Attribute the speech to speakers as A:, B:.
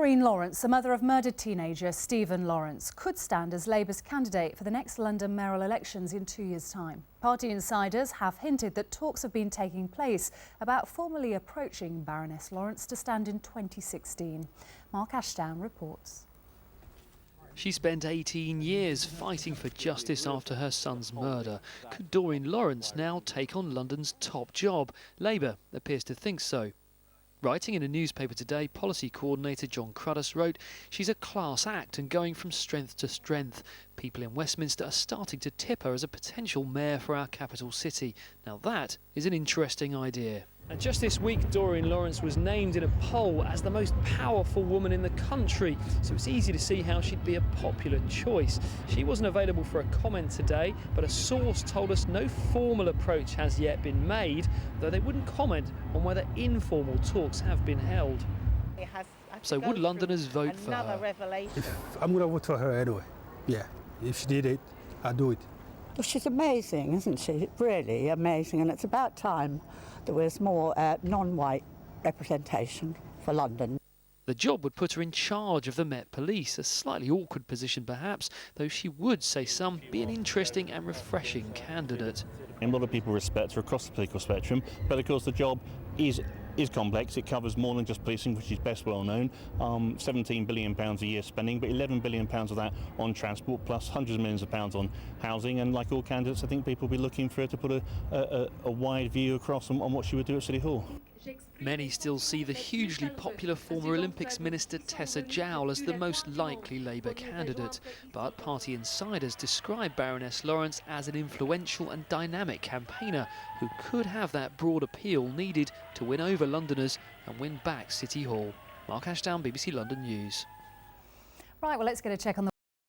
A: Doreen Lawrence, the mother of murdered teenager Stephen Lawrence, could stand as Labour's candidate for the next London mayoral elections in 2 years' time. Party insiders have hinted that talks have been taking place about formally approaching Baroness Lawrence to stand in 2016. Mark Ashdown reports.
B: She spent 18 years fighting for justice after her son's murder. Could Doreen Lawrence now take on London's top job? Labour appears to think so. Writing in a newspaper today, policy coordinator John Cruddas wrote, "She's a class act and going from strength to strength. People in Westminster are starting to tip her as a potential mayor for our capital city. Now that is an interesting idea." And just this week, Doreen Lawrence was named in a poll as the most powerful woman in the country, so it's easy to see how she'd be a popular choice. She wasn't available for a comment today, but a source told us no formal approach has yet been made, though they wouldn't comment on whether informal talks have been held. So would Londoners vote for her?
C: I'm going to vote for her anyway. Yeah, if she did it, I'd do it.
D: Well, she's amazing, isn't she? Really amazing, and it's about time there was more non-white representation for London.
B: The job would put her in charge of the Met Police, a slightly awkward position perhaps, though she would, say some, be an interesting and refreshing candidate.
E: A lot of people respect her across the political spectrum, but of course the job is complex. It covers more than just policing, which is best well known. £17 billion a year spending, but £11 billion of that on transport, plus hundreds of millions of pounds on housing. And like all candidates, I think people will be looking for her to put a wide view across on what she would do at City Hall.
B: Many still see the hugely popular former Olympics minister Tessa Jowell as the most likely Labour candidate. But party insiders describe Baroness Lawrence as an influential and dynamic campaigner who could have that broad appeal needed to win over Londoners and win back City Hall. Mark Ashdown, BBC London News.
A: Right, well, let's get a check on the